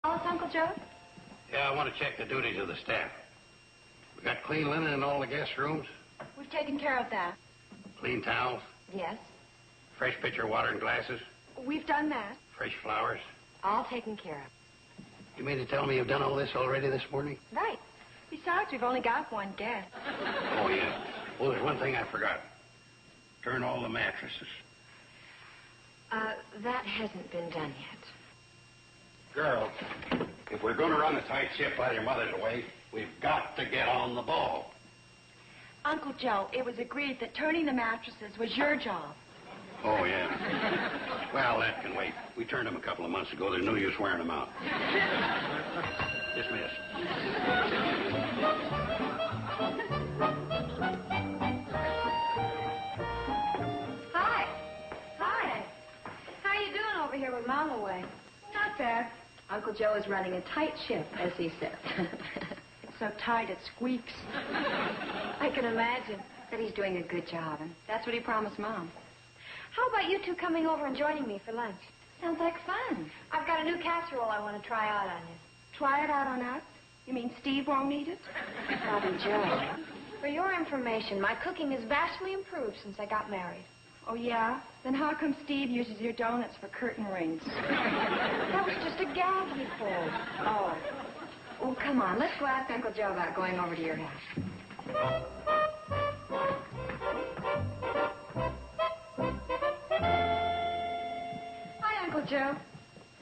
Oh, it's Uncle Joe? Yeah, I want to check the duties of the staff. We got clean linen in all the guest rooms? We've taken care of that. Clean towels? Yes. Fresh pitcher of water and glasses? We've done that. Fresh flowers? All taken care of. You mean to tell me you've done all this already this morning? Right. Besides, we've only got one guest. Oh, yeah. Well, there's one thing I forgot. Turn all the mattresses. That hasn't been done yet. Girls, if we're going to run a tight ship while your mother's away, we've got to get on the ball. Uncle Joe, it was agreed that turning the mattresses was your job. Oh, yeah. Well, that can wait. We turned them a couple of months ago. There's no use wearing them out. Dismissed. Hi. Hi. How you doing over here with Mom away? Not bad. Uncle Joe is running a tight ship, as he said. It's so tight it squeaks. I can imagine. But he's doing a good job, and that's what he promised Mom. How about you two coming over and joining me for lunch? Sounds like fun. I've got a new casserole I want to try out on you. Try it out on us? You mean Steve won't eat it? Probably Joe. For your information, my cooking has vastly improved since I got married. Oh, yeah? Then how come Steve uses your donuts for curtain rings? That was just a gag he pulled. Oh. Well, come on. Let's go ask Uncle Joe about going over to your house. Hi, Uncle Joe.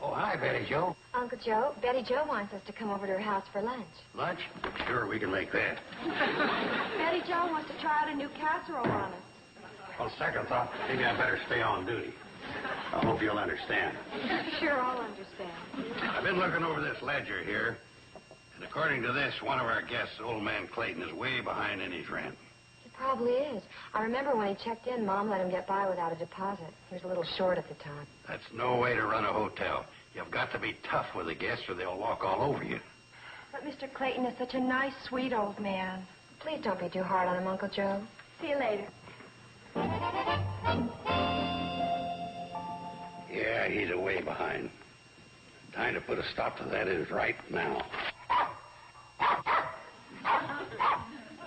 Oh, hi, Betty Joe. Uncle Joe, Betty Joe wants us to come over to her house for lunch. Lunch? Sure, we can make that. Betty Joe wants to try out a new casserole on us. On second thought, maybe I better stay on duty. I hope you'll understand. Sure, I'll understand. I've been looking over this ledger here, and according to this, one of our guests, old man Clayton, is way behind in his rent. He probably is. I remember when he checked in, Mom let him get by without a deposit. He was a little short at the time. That's no way to run a hotel. You've got to be tough with the guests or they'll walk all over you. But Mr. Clayton is such a nice, sweet old man. Please don't be too hard on him, Uncle Joe. See you later. Yeah, he's way behind. Time to put a stop to that is right now.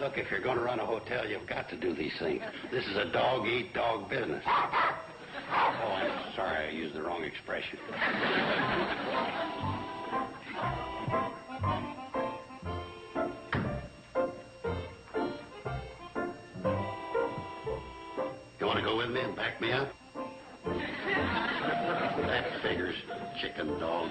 Look, if you're going to run a hotel, you've got to do these things. This is a dog-eat-dog business. Oh, I'm sorry, I used the wrong expression. You want to go with me and back me up? That figures, chicken dog.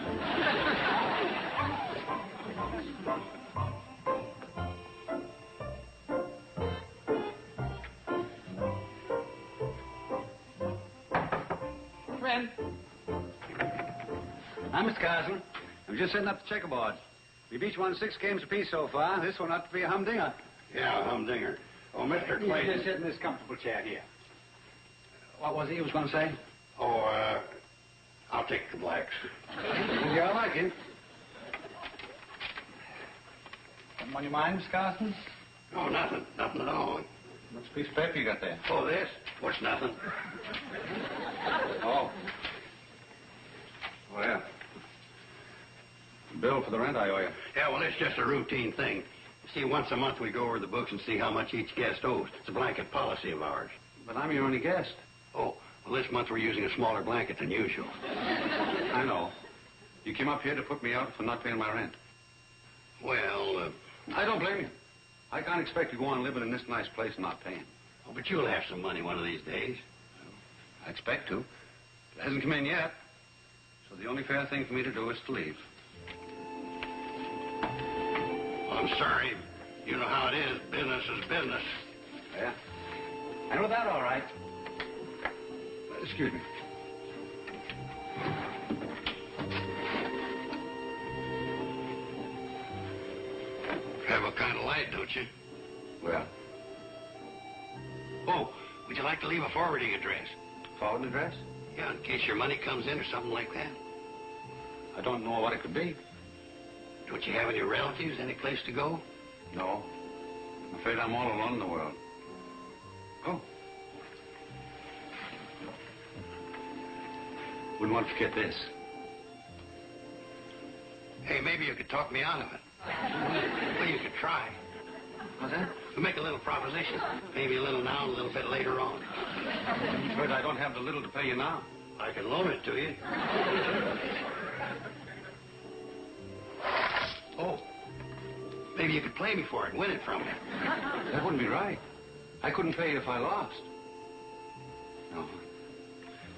Friend. Hi, Mr. Carson. I'm just setting up the checkerboards. We've each won 6 games apiece so far. This one ought to be a humdinger. Yeah, a humdinger. Oh, Mr. Clayton. Just sit in this comfortable chair here. What was he was going to say? Oh, I'll take the blacks. Yeah, I like it. Something on your mind, Mr. Carson? Oh, nothing. Nothing at all. What's the piece of paper you got there? Oh, this? What's nothing? Oh. Oh, yeah. Bill for the rent I owe you. Yeah, well, it's just a routine thing. See, once a month we go over the books and see how much each guest owes. It's a blanket policy of ours. But I'm your only guest. Oh, well, this month we're using a smaller blanket than usual. I know. You came up here to put me out for not paying my rent. Well, I don't blame you. I can't expect to go on living in this nice place and not paying. Oh, but you'll have some money one of these days. I expect to. It hasn't come in yet. So the only fair thing for me to do is to leave. Well, I'm sorry. You know how it is. Business is business. Yeah. I know that all right. Excuse me. Travel kind of light, don't you? Well. Oh, would you like to leave a forwarding address? Forwarding address? Yeah, in case your money comes in or something like that. I don't know what it could be. Don't you have any relatives, any place to go? No. I'm afraid I'm all alone in the world. Oh. Wouldn't want to forget this. Hey, maybe you could talk me out of it. Well, you could try. What's that? To make a little proposition. Maybe a little now, a little bit later on. But I don't have the little to pay you now. I can loan it to you. Oh. Maybe you could play me for it and win it from me. That wouldn't be right. I couldn't pay you if I lost. No.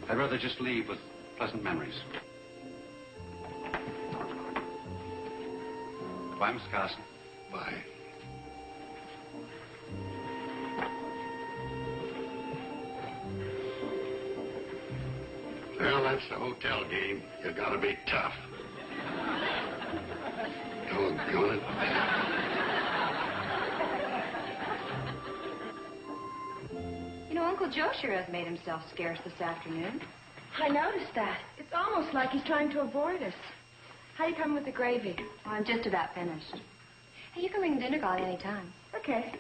I'd rather just leave with pleasant memories. Bye, Mr. Carson. Bye. Well, that's the hotel game. You gotta be tough. Doggone it. You know, Uncle Joe sure has made himself scarce this afternoon. I noticed that. It's almost like he's trying to avoid us. How you coming with the gravy? Well, I'm just about finished. Hey, you can ring the dinner call any time. Okay.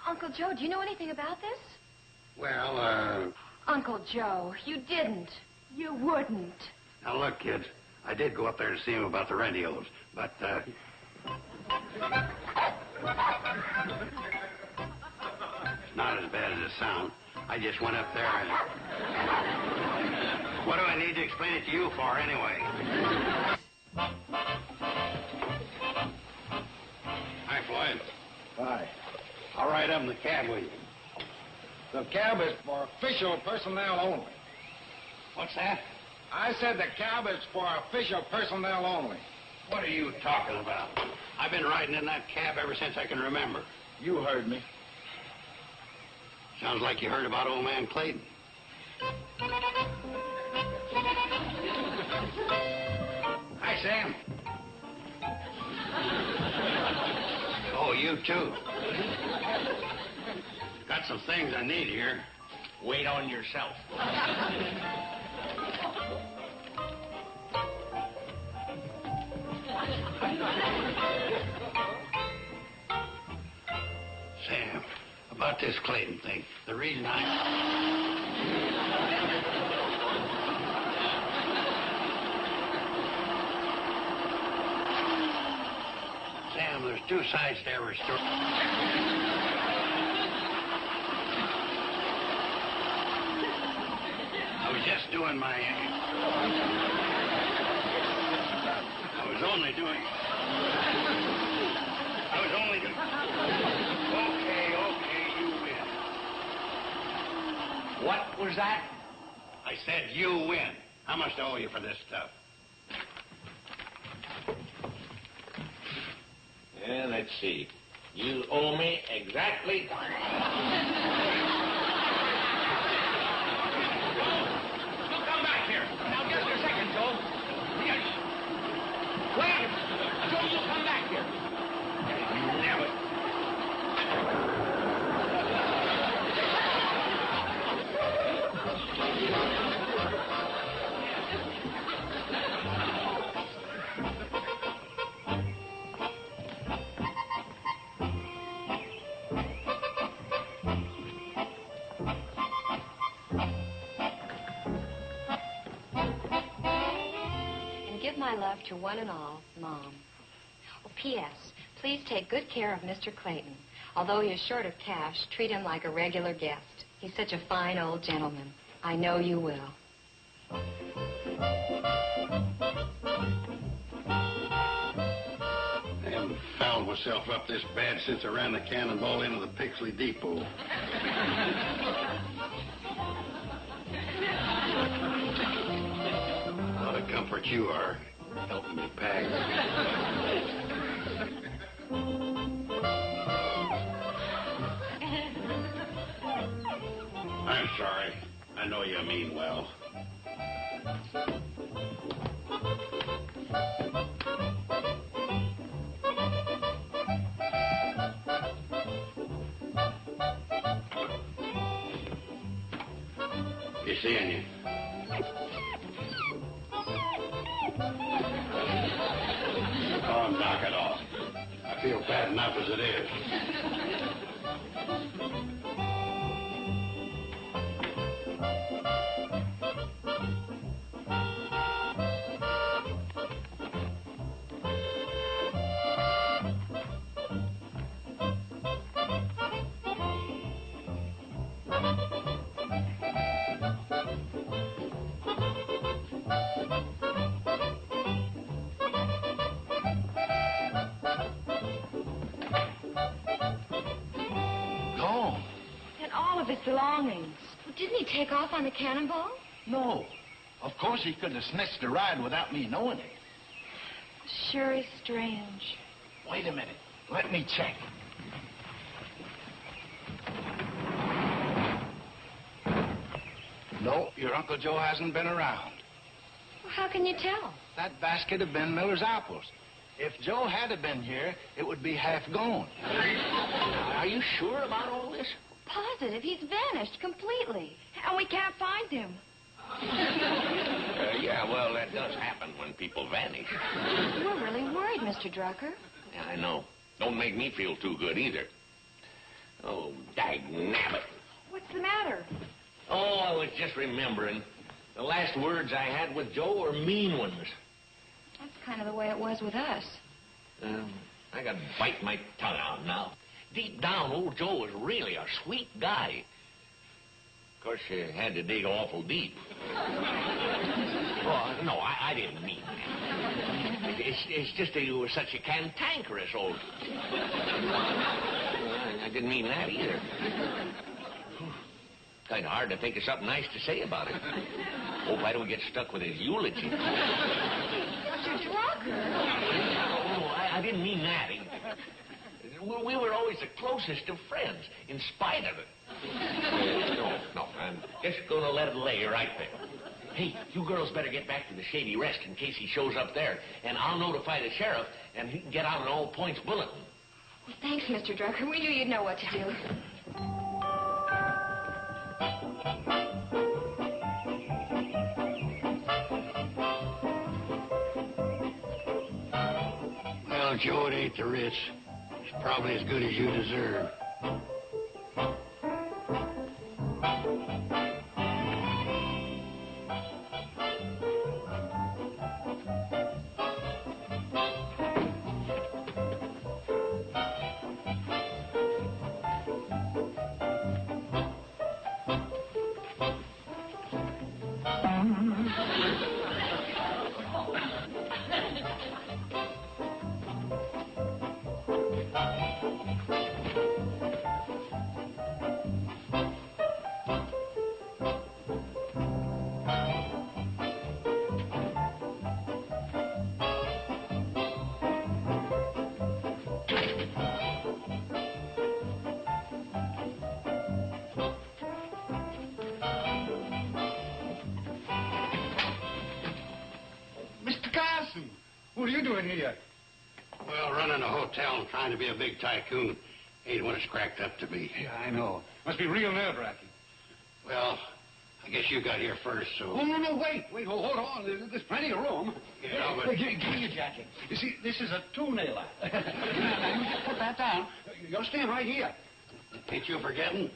Uncle Joe, do you know anything about this? Well, Uncle Joe, you didn't. You wouldn't. Now, look, kids. I did go up there to see him about the radios, but, It's not as bad as it sounds. I just went up there and... What do I need to explain it to you for, anyway? Hi, Floyd. Hi. I'll ride up in the cab with you. The cab is for official personnel only. What's that? I said the cab is for official personnel only. What are you talking about? I've been riding in that cab ever since I can remember. You heard me. Sounds like you heard about old man Clayton. Hi, Sam. Oh, you too. Got some things I need here. Wait on yourself. Sam, about this Clayton thing, the reason Sam, there's two sides to every story. I was just doing my... I was only doing... Okay, you win. What was that? I said you win. How much do I owe you for this stuff? Yeah, let's see. You owe me exactly... Come back here. Now, just a second, Joe. Yes. Wait. Joe, you come back here. Damn it. My love to one and all, Mom. Oh, P.S. Please take good care of Mr. Clayton. Although he is short of cash, treat him like a regular guest. He's such a fine old gentleman. I know you will. I haven't fouled myself up this bad since I ran the cannonball into the Pixley Depot. What a comfort you are, helping me pack. I'm sorry. I know you mean well. Be seeing you. Oh, knock it off. I feel bad enough as it is. His belongings. Well, didn't he take off on the cannonball? No. Of course he could have snitched a ride without me knowing it. Sure is strange. Wait a minute. Let me check. No, your Uncle Joe hasn't been around. Well, how can you tell? That basket of Ben Miller's apples. If Joe had been here, it would be half gone. Are you sure about all this? Positive. He's vanished completely. And we can't find him. Yeah, well, that does happen when people vanish. We're really worried, Mr. Drucker. Yeah, I know. Don't make me feel too good either. Oh, dagnabbit. What's the matter? Oh, I was just remembering. The last words I had with Joe were mean ones. That's kind of the way it was with us. I got to bite my tongue out now. Deep down, old Joe was really a sweet guy. Of course, you had to dig awful deep. Well, no, I didn't mean that. It's just that you were such a cantankerous old... I didn't mean that either. Kind of hard to think of something nice to say about it. Hope I don't get stuck with his eulogy. Mr. Drucker! No, I didn't mean that. We were always the closest of friends, in spite of it. No, I'm just going to let it lay right there. Hey, you girls better get back to the Shady Rest in case he shows up there, and I'll notify the sheriff, and he can get out an all-points bulletin. Well, thanks, Mr. Drucker. We knew you'd know what to do. Well, Joe, it ain't the Ritz. It's probably as good as you deserve. What are you doing here? Well, running a hotel and trying to be a big tycoon ain't what it's cracked up to be. Yeah, I know. Must be real nerve-wracking. Well, I guess you got here first, so... Oh, no, wait, hold on. There's plenty of room. Yeah, but... Give me your jacket. You see, this is a two-nailer. Now, you just put that down. You'll stand right here. Ain't you forgetting?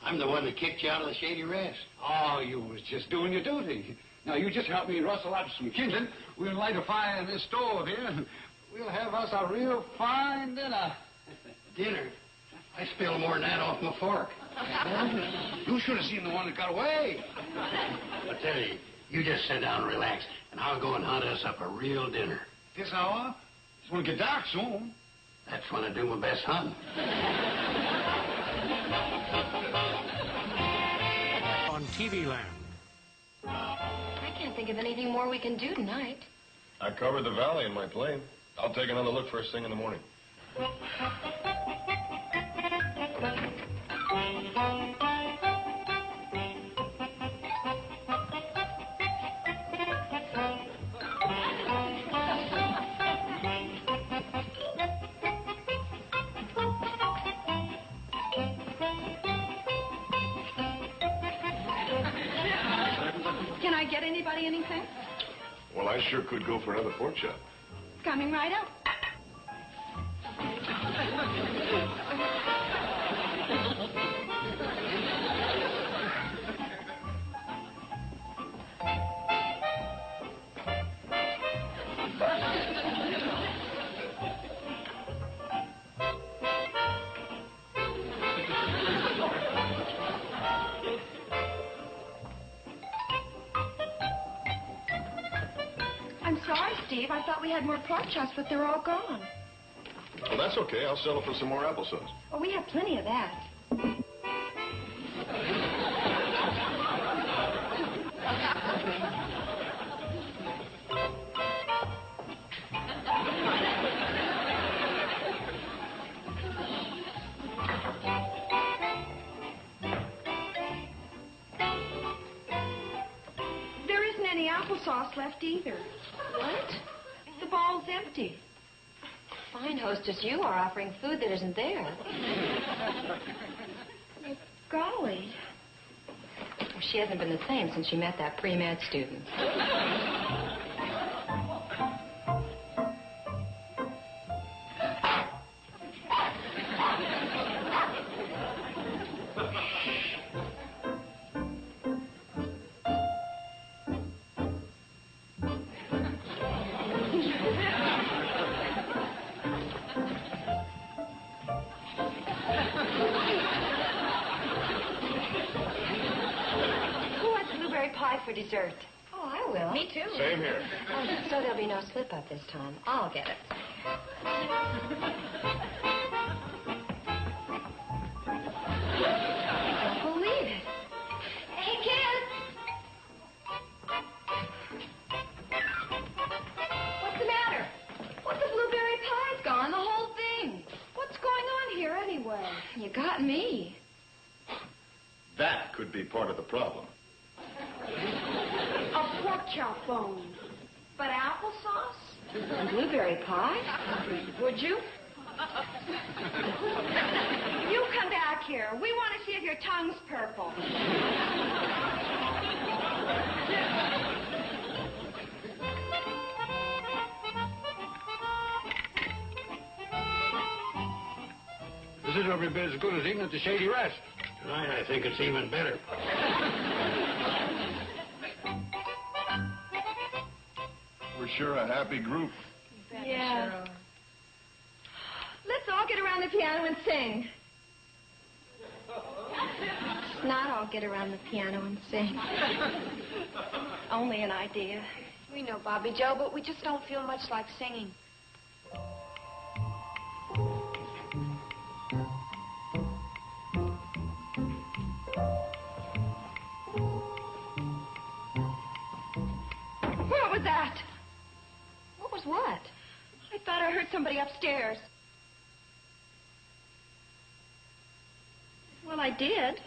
I'm the one that kicked you out of the Shady Rest. Oh, you was just doing your duty. Now, you just help me rustle up some kindling. We'll light a fire in this stove here. We'll have us a real fine dinner. Dinner? I spilled more than that off my fork. You should have seen the one that got away. I tell you, you just sit down and relax, and I'll go and hunt us up a real dinner. This hour? It's going to get dark soon. That's when I do my best hunting. On TV Land. I can't think of anything more we can do tonight. I covered the valley in my plane. I'll take another look first thing in the morning. get anybody anything? Well, I sure could go for another pork chop. Coming right up. I'm sorry, Steve. I thought we had more pork chops, but they're all gone. Well, that's okay. I'll settle for some more applesauce. Oh, we have plenty of that. There isn't any applesauce left either. What? The bowl's empty. Fine hostess you are, offering food that isn't there. Golly. Well, she hasn't been the same since she met that pre-med student. For dessert. Oh, I will. Me too. Same here. Oh, so there'll be no slip-up this time. I'll get it. I don't believe it. Hey, kids! What's the matter? What, the blueberry pie's gone, the whole thing. What's going on here anyway? You got me. That could be part of the problem. A pork chop bone. But applesauce? And blueberry pie? Would you? You come back here. We want to see if your tongue's purple. This is every bit as good as eating at the Shady Rest. Tonight, I think it's even better. We're sure a happy group. Yeah. Let's all get around the piano and sing. Let's not all get around the piano and sing. Only an idea. We know, Bobby Joe, but we just don't feel much like singing. What was that? What was what? I thought I heard somebody upstairs. Well, I did.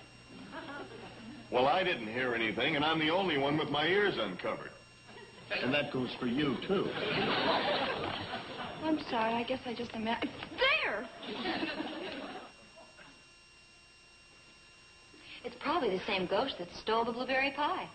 Well, I didn't hear anything, and I'm the only one with my ears uncovered. And that goes for you, too. I'm sorry. I guess I just imagined. There! It's probably the same ghost that stole the blueberry pie.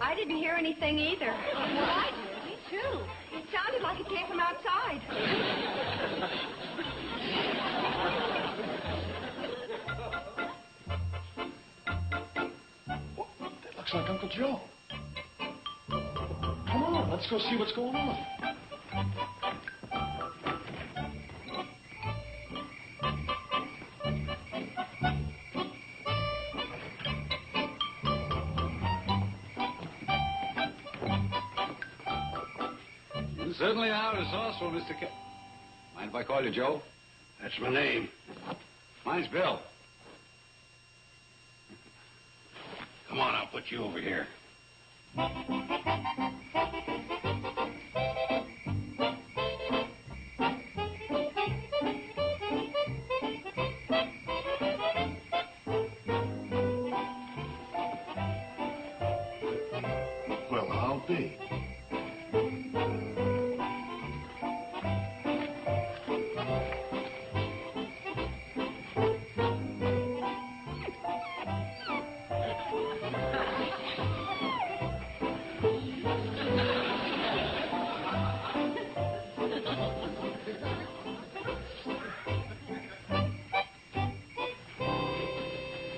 I didn't hear anything either. Well, I did. Me too. It sounded like it came from outside. Well, that looks like Uncle Joe. Come on, let's go see what's going on. You certainly are resourceful, Mr. Mind if I call you Joe? That's my name. Mine's Bill. Come on, I'll put you over here. Well, I'll be.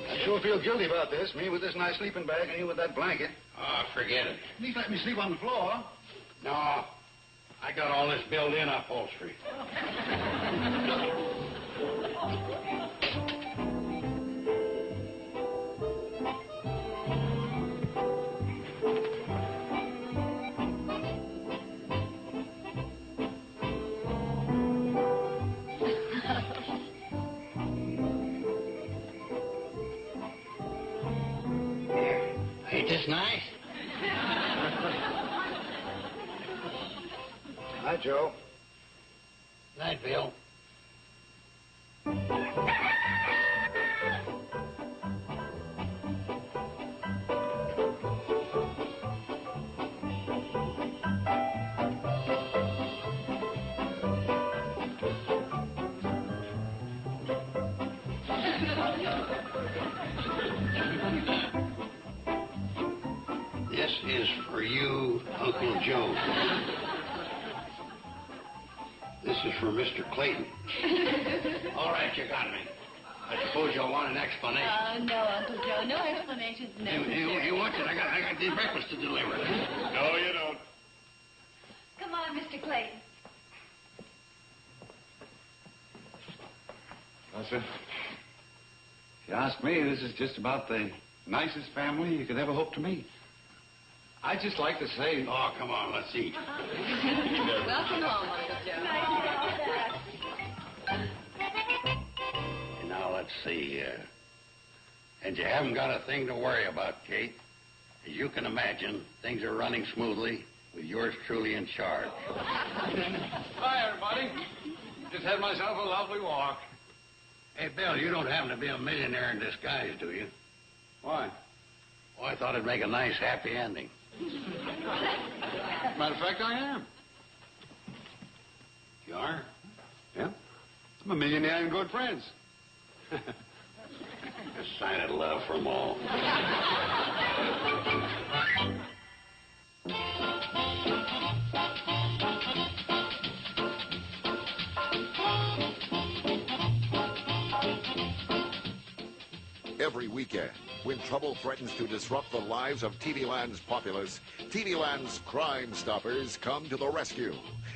I sure feel guilty about this. Me with this nice sleeping bag and you with that blanket. Oh, forget it. At least let me sleep on the floor. No, I got all this built-in upholstery. Ain't this nice? Hi, Joe. Night, Bill. This is for you, Uncle Joe. This is for Mr. Clayton. All right, you got me. I suppose you'll want an explanation. No, Uncle Joe. No explanations necessary. You watch it. I got the breakfast to deliver. No, you don't. Come on, Mr. Clayton. Well, sir, if you ask me, this is just about the nicest family you could ever hope to meet. I'd just like to say... Oh, come on, let's eat. Welcome home, Uncle Joe. And now let's see. And you haven't got a thing to worry about, Kate. As you can imagine, things are running smoothly with yours truly in charge. Hi, everybody. Just had myself a lovely walk. Hey, Bill, you don't happen to be a millionaire in disguise, do you? Why? Oh, I thought it'd make a nice, happy ending. Matter of fact, I am. You are? Yeah. I'm a millionaire and good friends. A sign of love from all. Every weekend, when trouble threatens to disrupt the lives of TV Land's populace, TV Land's Crime Stoppers come to the rescue.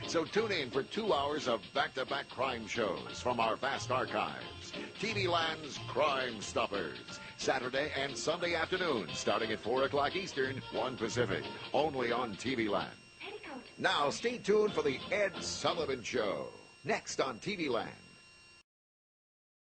So tune in for 2 hours of back-to-back crime shows from our vast archives. TV Land's Crime Stoppers, Saturday and Sunday afternoons, starting at 4 o'clock Eastern, 1 Pacific, only on TV Land. Petticoat. Now, stay tuned for the Ed Sullivan Show, next on TV Land.